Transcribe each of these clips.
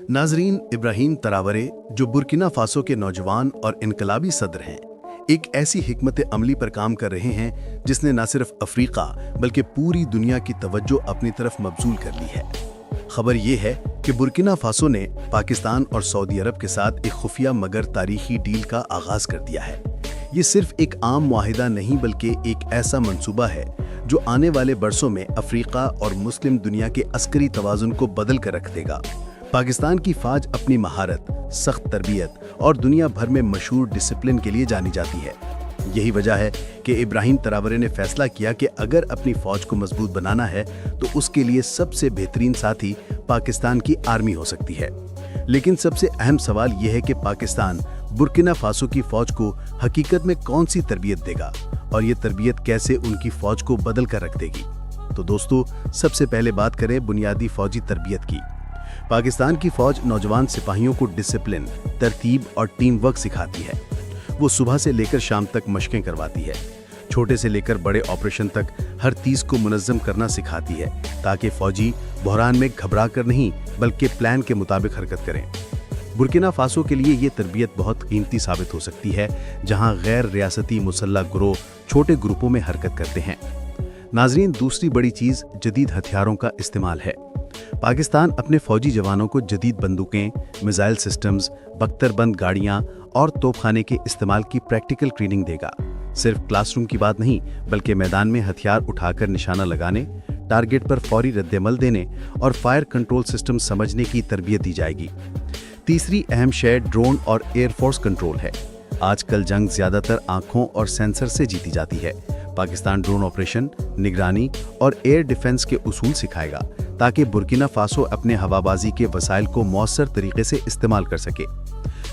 नाजरीन, इब्राहीम तरावरे जो Burkina Faso के नौजवान और इनकलाबी सदर हैं, एक ऐसी हिकमत अमली पर काम कर रहे हैं जिसने न सिर्फ अफ्रीका बल्कि पूरी दुनिया की तवज्जो अपनी तरफ मबजूल कर ली है। खबर ये है कि बुर्किना फासो ने पाकिस्तान और सऊदी अरब के साथ एक खुफिया मगर तारीखी डील का आगाज कर दिया है। ये सिर्फ एक आम मुआहिदा नहीं बल्कि एक ऐसा मंसूबा है जो आने वाले बरसों में अफ्रीका और मुस्लिम दुनिया के अस्करी तवाज़ुन को बदल कर रख देगा। पाकिस्तान की फ़ौज अपनी महारत, सख्त तरबियत और दुनिया भर में मशहूर डिसिप्लिन के लिए जानी जाती है। यही वजह है कि इब्राहीम तरावरे ने फैसला किया कि अगर अपनी फ़ौज को मजबूत बनाना है तो उसके लिए सबसे बेहतरीन साथी पाकिस्तान की आर्मी हो सकती है। लेकिन सबसे अहम सवाल यह है कि पाकिस्तान बुर्किना फासो की फ़ौज को हकीकत में कौन सी तरबियत देगा और ये तरबियत कैसे उनकी फ़ौज को बदल कर रख देगी। तो दोस्तों, सबसे पहले बात करें बुनियादी फ़ौजी तरबियत की। पाकिस्तान की फ़ौज नौजवान सिपाहियों को डिसिप्लिन, तरतीब और टीम वर्क सिखाती है। वो सुबह से लेकर शाम तक मशकें करवाती है। छोटे से लेकर बड़े ऑपरेशन तक हर चीज़ को मुनज़्ज़म करना सिखाती है ताकि फ़ौजी बहरान में घबरा कर नहीं बल्कि प्लान के मुताबिक हरकत करें। बुर्किना फासो के लिए ये तरबियत बहुत कीमती साबित हो सकती है, जहां गैर रियासती मुसल्लह गिरोह छोटे ग्रुपों में हरकत करते हैं। नाजरीन, दूसरी बड़ी चीज़ जदीद हथियारों का इस्तेमाल है। पाकिस्तान अपने फौजी जवानों को जदीद बंदूकें, मिसाइल सिस्टम्स, बख्तरबंद गाड़ियां और तोपखाने के इस्तेमाल की प्रैक्टिकल ट्रेनिंग देगा। सिर्फ क्लासरूम की बात नहीं बल्कि मैदान में हथियार उठाकर निशाना लगाने, टारगेट पर फौरी रद्देमल देने और फायर कंट्रोल सिस्टम समझने की तरबियत दी जाएगी। तीसरी अहम शय ड्रोन और एयरफोर्स कंट्रोल है। आजकल जंग ज़्यादातर आंखों और सेंसर से जीती जाती है। पाकिस्तान ड्रोन ऑपरेशन, निगरानी और एयर डिफेंस के उसूल सिखाएगा ताकि बुर्किना फासो अपने हवाबाजी के वसाइल को मौसर तरीके से इस्तेमाल कर सके।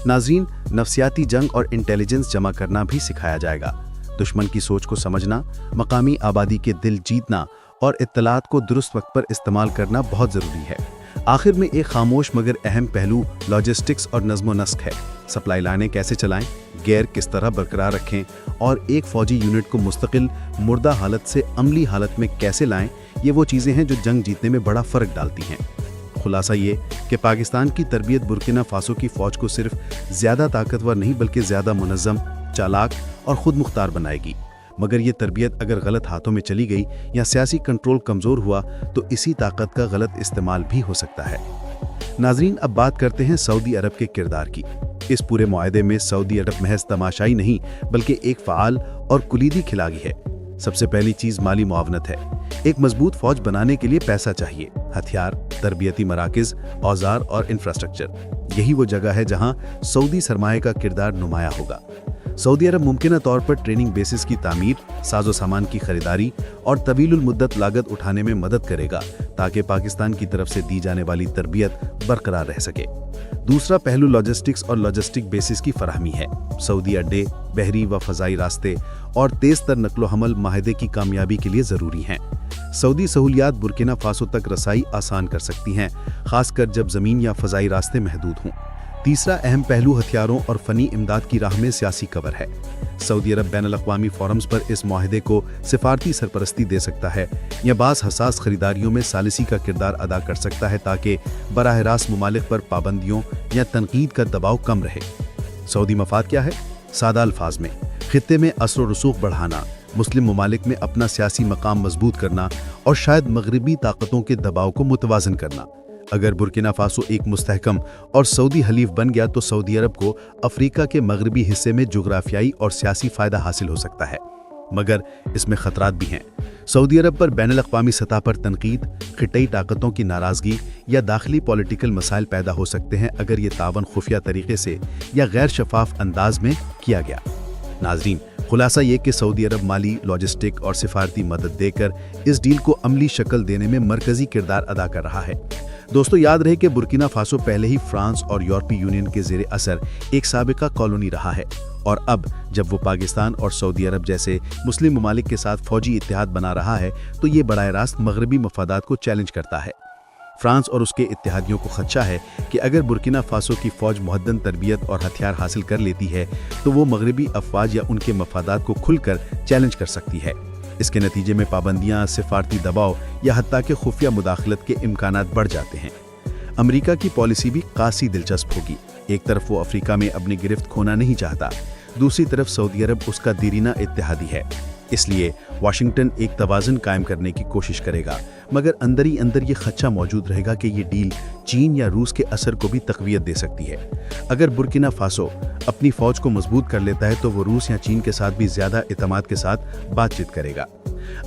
नाज़रीन, नफ्सियाती जंग और इंटेलिजेंस जमा करना भी सिखाया जाएगा। दुश्मन की सोच को समझना, मकामी आबादी के दिल जीतना और इत्तलात को दुरुस्त वक्त पर इस्तेमाल करना बहुत ज़रूरी है। आखिर में एक खामोश मगर अहम पहलू लॉजिस्टिक्स और नज़्म नस्क है। सप्लाई लाइनें कैसे चलाएं, गेयर किस तरह बरकरार रखें और एक फ़ौजी यूनिट को मुस्तकिल मुर्दा हालत से अमली हालत में कैसे लाएं, ये वो चीज़ें हैं जो जंग जीतने में बड़ा फ़र्क डालती हैं। खुलासा ये कि पाकिस्तान की तरबियत बुर्किना फासो की फ़ौज को सिर्फ ज़्यादा ताकतवर नहीं बल्कि ज़्यादा मुनज़्ज़म, चालाक और ख़ुद मुख्तार बनाएगी। मगर ये तरबियत अगर गलत हाथों में चली गई या सियासी कंट्रोल कमज़ोर हुआ तो इसी ताकत का गलत इस्तेमाल भी हो सकता है। नाजरीन, अब बात करते हैं सऊदी अरब के किरदार की। इस पूरे मुआहदे में सऊदी अरब महज तमाशाई नहीं बल्कि एक फ़ाल और कुलीदी खिलाड़ी है। सबसे पहली चीज़ माली मुआवनत है। एक मजबूत फ़ौज बनाने के लिए पैसा चाहिए, हथियार, तरबियती मराकज़, औजार और इंफ्रास्ट्रक्चर। यही वो जगह है जहां सऊदी सरमाए का किरदार नुमाया होगा। सऊदी अरब मुमकिन तौर पर ट्रेनिंग बेसिस की तामीर, साजो सामान की खरीदारी और तवीलुल मुद्दत लागत उठाने में मदद करेगा ताकि पाकिस्तान की तरफ से दी जाने वाली तरबियत बरकरार रह सके। दूसरा पहलू लॉजिस्टिक्स और लॉजिस्टिक बेसिस की फराहमी है। सऊदी अड्डे, बहरी व फ़ज़ाई रास्ते और तेज़ तर नकलो हमल माहदे की कामयाबी के लिए ज़रूरी हैं। सऊदी सहूलियात बुर्किना फासो तक रसाई आसान कर सकती हैं, खासकर जब ज़मीन या फ़ज़ाई रास्ते महदूद हों। तीसरा अहम पहलू हथियारों और फ़नी इमदाद की राह में सियासी कवर है। सऊदी अरब बैनुल-अक़वामी फोरम्स पर इस मुआहदे को सिफारती सरपरस्ती दे सकता है या बाज़ हसास खरीदारियों में सालिसी का किरदार अदा कर सकता है ताकि बराह रास्त मुमालिक पर पाबंदियों या तनकीद का दबाव कम रहे। सऊदी मफाद क्या है? सादा अल्फाज में खित्ते में असर व रसूख बढ़ाना, मुस्लिम ममालिक में अपना सियासी मकाम मजबूत करना और शायद मगरबी ताकतों के दबाव को मुतवाज़न करना। अगर बुर्किना फासो एक मुस्तहकम और सऊदी हलीफ बन गया तो सऊदी अरब को अफ्रीका के मगरबी हिस्से में जुग्राफियाई और सियासी फ़ायदा हासिल हो सकता है। मगर इसमें ख़तरात भी हैं। सऊदी अरब पर बैनुल-अक़वामी सतह पर तनकीद, खिताई ताकतों की नाराज़गी या दाखिली पॉलिटिकल मसाइल पैदा हो सकते हैं अगर ये तावन खुफिया तरीके से या गैर शफाफ अंदाज में किया गया। नाजरीन, खुलासा ये कि सऊदी अरब माली, लॉजिस्टिक और सिफारती मदद देकर इस डील को अमली शक्ल देने में मरकज़ी किरदार अदा कर रहा है। दोस्तों, याद रहे कि बुर्किना फासो पहले ही फ्रांस और यूरोपीय यूनियन के ज़ेरे असर एक साबिका कॉलोनी रहा है और अब जब वो पाकिस्तान और सऊदी अरब जैसे मुस्लिम ममालिक के साथ फौजी इत्तेहाद बना रहा है तो ये बराह रास्त मगरबी मफादात को चैलेंज करता है। फ्रांस और उसके इत्तेहादियों को खदशा है कि अगर बुर्किना फासो की फ़ौज मुहद्दन तरबियत और हथियार हासिल कर लेती है तो वो मगरबी अफवाज या उनके मफादात को खुलकर चैलेंज कर सकती है। इसके नतीजे में पाबंदियां, सिफारती दबाव या हत्ता के खुफिया मुदाखलत के इम्कानात बढ़ जाते हैं। अमेरिका की पॉलिसी भी काफी दिलचस्प होगी। एक तरफ वो अफ्रीका में अपनी गिरफ्त खोना नहीं चाहता, दूसरी तरफ सऊदी अरब उसका दीरीना इत्तेहादी है। इसलिए वाशिंगटन एक तवाज़ुन कायम करने की कोशिश करेगा, मगर अंदर ही अंदर ये खदशा मौजूद रहेगा कि ये डील चीन या रूस के असर को भी तक़वियत दे सकती है। अगर बुर्किना फासो अपनी फ़ौज को मजबूत कर लेता है तो वो रूस या चीन के साथ भी ज़्यादा एतमाद के साथ बातचीत करेगा।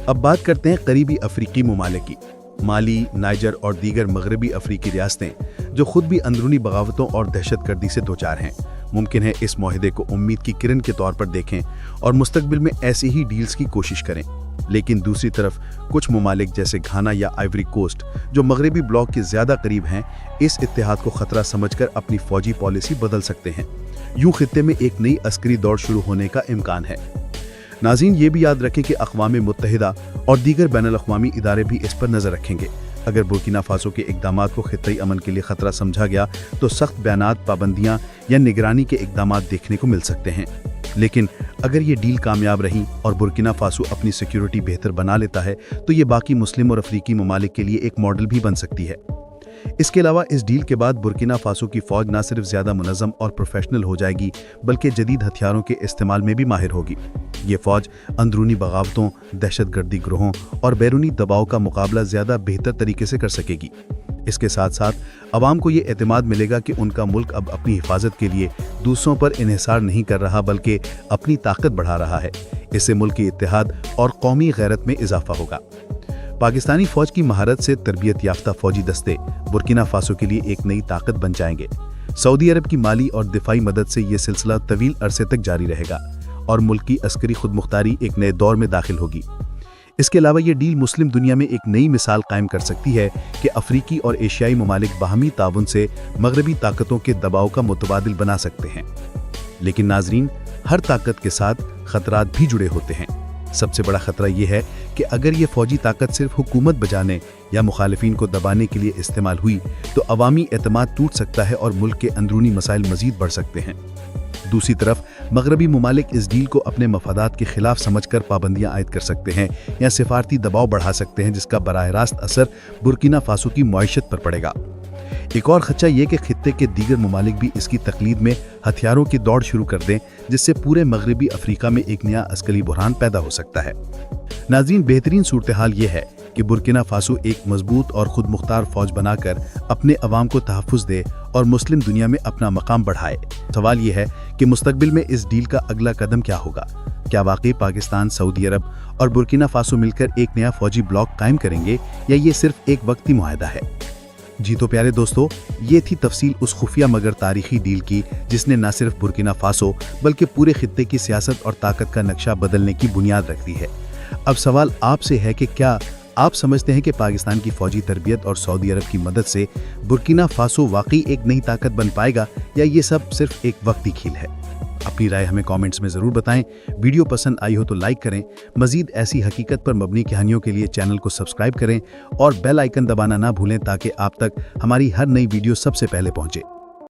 अब बात करते हैं करीबी अफ्रीकी ममालिक की। माली, नाइजर और दीगर मगरबी अफ्रीकी रियासतें जो खुद भी अंदरूनी बगावतों और दहशतगर्दी से दोचार हैं, मुमकिन है इस मुआहदे को उम्मीद की किरण के तौर पर देखें और मुस्तकबिल में ऐसी ही डील्स की कोशिश करें। लेकिन दूसरी तरफ कुछ ममालिक जैसे घाना या आइवरी कोस्ट जो मगरबी ब्लॉक के ज़्यादा करीब हैं, इस इत्तेहाद को ख़तरा समझकर अपनी फ़ौजी पॉलिसी बदल सकते हैं। यूँ खित्ते में एक नई अस्करी दौड़ शुरू होने का इम्कान है। नाज़रीन, ये भी याद रखें कि अक़वाम मुत्तहिदा और दीगर बैनुल अक़वामी इदारे भी इस पर नज़र रखेंगे। अगर बुर्किना फासो के इक़दामात को खित्तई अमन के लिए ख़तरा समझा गया तो सख्त बयानात, पाबंदियाँ या निगरानी के इक़दामात देखने को मिल सकते हैं। लेकिन अगर ये डील कामयाब रही और बुर्किना फासो अपनी सिक्योरिटी बेहतर बना लेता है तो ये बाकी मुस्लिम और अफ्रीकी ममालिक के लिए एक मॉडल भी बन सकती है। इसके अलावा इस डील के बाद बुर्किना फासो की फ़ौज न सिर्फ ज़्यादा मुनज़्ज़म और प्रोफेशनल हो जाएगी, बल्कि जदीद हथियारों के इस्तेमाल में भी माहिर होगी। ये फ़ौज अंदरूनी बगावतों, दहशतगर्दी गिरोहों और बैरूनी दबाव का मुकाबला ज़्यादा बेहतर तरीके से कर सकेगी। इसके साथ साथ अवाम को ये एतमाद मिलेगा कि उनका मुल्क अब अपनी हिफाजत के लिए दूसरों पर इन्हिसार नहीं कर रहा, बल्कि अपनी ताकत बढ़ा रहा है। इससे मुल्क की इत्तेहाद और कौमी गैरत में इजाफा होगा। पाकिस्तानी फ़ौज की महारत से तरबियत याफ्ता फ़ौजी दस्ते बुर्किना फासो के लिए एक नई ताकत बन जाएंगे। सऊदी अरब की माली और दिफाई मदद से ये सिलसिला तवील अरसे तक जारी रहेगा और मुल्क की अस्करी खुदमुख्तारी एक नए दौर में दाखिल होगी। इसके अलावा ये डील मुस्लिम दुनिया में एक नई मिसाल कायम कर सकती है कि अफ्रीकी और एशियाई ममालिक बाहमी ताउन से मगरबी ताकतों के दबाव का मुतबादिल बना सकते हैं। लेकिन नाजरीन, हर ताकत के साथ खतरात भी जुड़े होते हैं। सबसे बड़ा खतरा यह है कि अगर ये फौजी ताकत सिर्फ हुकूमत बचाने या मुखालिफिन को दबाने के लिए इस्तेमाल हुई तो अवामी एतमाद टूट सकता है और मुल्क के अंदरूनी मसाइल मजीद बढ़ सकते हैं। दूसरी तरफ मगरबी ममालिक इस डील को अपने मफादात के खिलाफ समझकर पाबंदियां आयद कर सकते हैं या सिफारती दबाव बढ़ा सकते हैं, जिसका बराह रास्त असर बुर्किना फासो की मईशत पर पड़ेगा। एक और खदशा ये कि खित्ते के दीगर ममालिक भी इसकी तकलीद में हथियारों की दौड़ शुरू कर दें, जिससे पूरे मगरबी अफ्रीका में एक नया अस्करी बुरहान पैदा हो सकता है। नाज़रीन, बेहतरीन सूरत हाल ये है कि बुर्किना फासो एक मजबूत और खुद मुख्तार फौज बनाकर अपने अवाम को तहफ़्फ़ुज़ दे और मुस्लिम दुनिया में अपना मकाम बढ़ाए। सवाल ये है कि मुस्तकबिल में इस डील का अगला कदम क्या होगा? क्या वाकई पाकिस्तान, सऊदी अरब और बुर्किना फासो मिलकर एक नया फौजी ब्लॉक कायम करेंगे या ये सिर्फ एक वक्ती मुआहदा है? जी तो प्यारे दोस्तों, ये थी तफसील उस खुफिया मगर तारीखी डील की जिसने न सिर्फ बुर्किना फासो बल्कि पूरे खित्ते की सियासत और ताकत का नक्शा बदलने की बुनियाद रख दी है। अब सवाल आपसे है कि क्या आप समझते हैं कि पाकिस्तान की फौजी तरबियत और सऊदी अरब की मदद से बुर्किना फासो वाकई एक नई ताकत बन पाएगा या ये सब सिर्फ एक वक्ती खेल है? अपनी राय हमें कमेंट्स में ज़रूर बताएं। वीडियो पसंद आई हो तो लाइक करें। मज़ीद ऐसी हकीकत पर मबनी कहानियों के लिए चैनल को सब्सक्राइब करें और बेल आइकन दबाना ना भूलें ताकि आप तक हमारी हर नई वीडियो सबसे पहले पहुंचे।